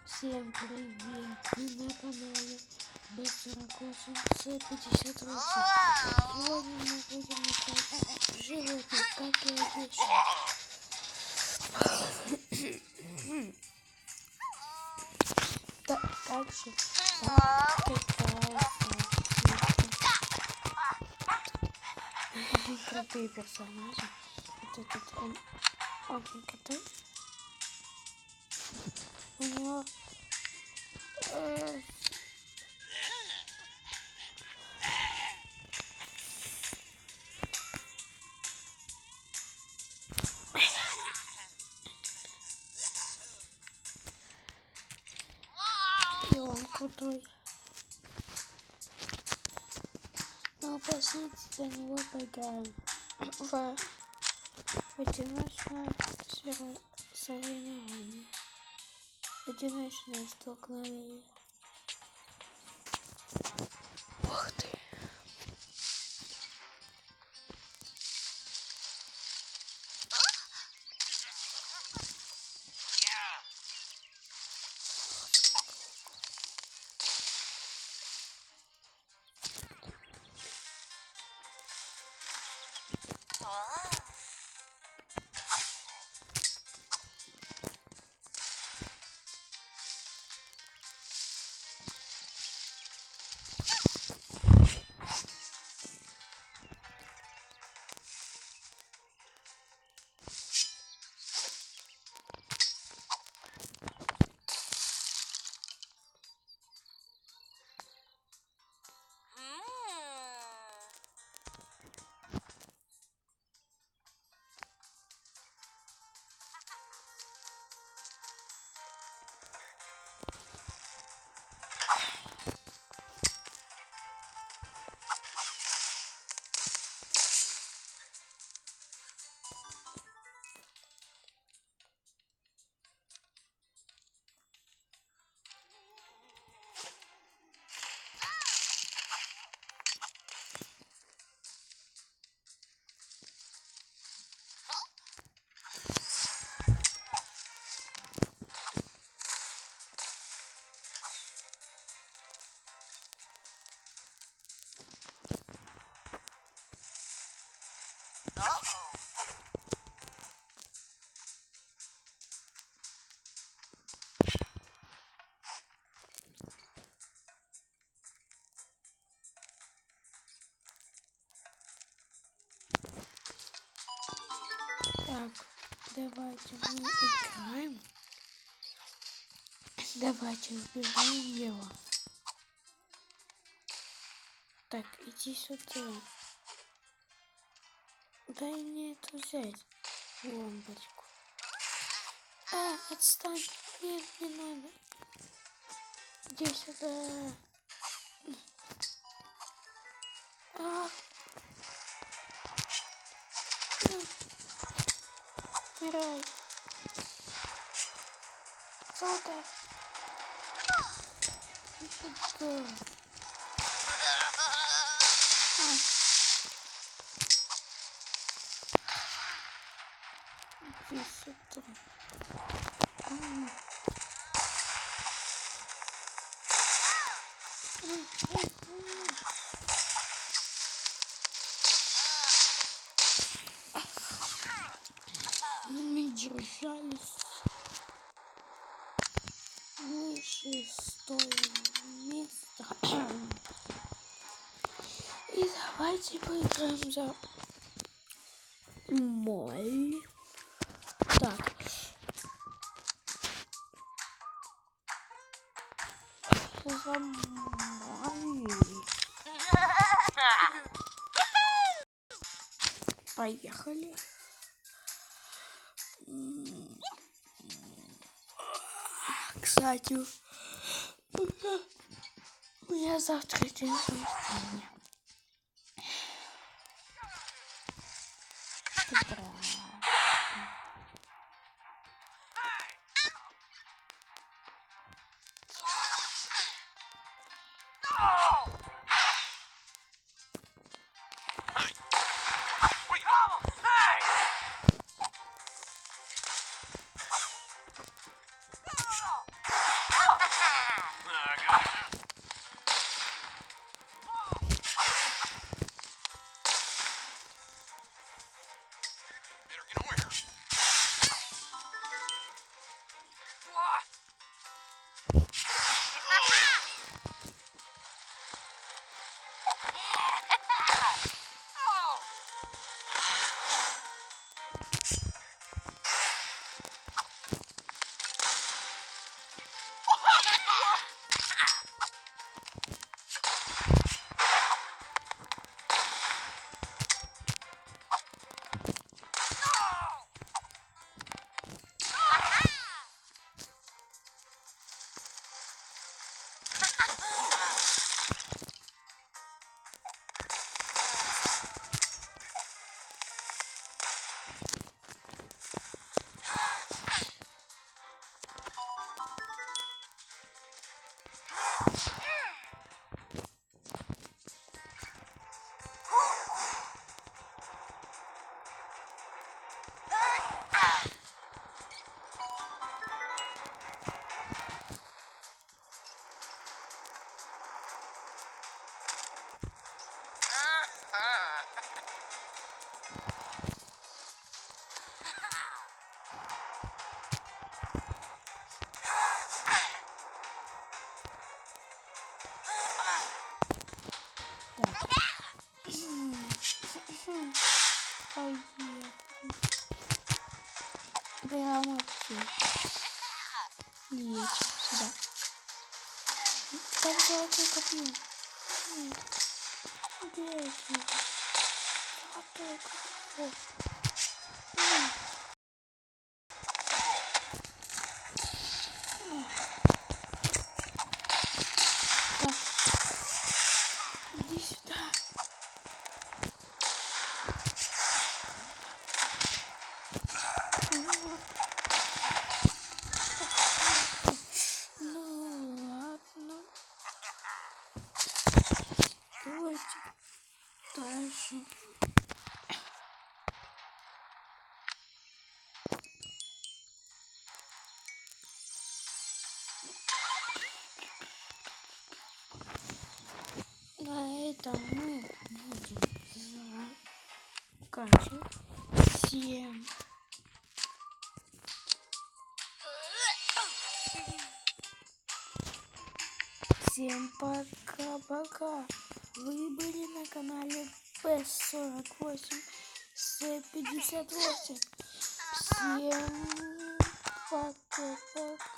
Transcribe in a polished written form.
Всем привет! Мы на канале B48 C58. Сегодня мы будем играть животных, как я обещал. Также крутые персонажи. Вот этот он очень крутой. У него и он крутой. Но посмотрите, за него поиграем в одиночное соревнование. Одиночное столкновение. Ух ты! Так, давайте мы играем. Давайте убиваем его. Так, иди сюда. Дай мне это взять. Лампочку. Отстань. Нет, не надо. Иди сюда. Умирай. Сука. Иди сюда. Иди сюда. Мы держались выше 100 места. И давайте поиграем за Молли. Так. За Молли. Поехали. Кстати, у меня завтра день рождения. прямо нет, сюда. Там золотое копье. Нет. Где это? Золотое копье. Так. Иди сюда. Ну ладно. Давайте дальше. На этом мы будем заканчивать. Всем пока-пока. Вы были на канале P48 C58. Всем пока-пока.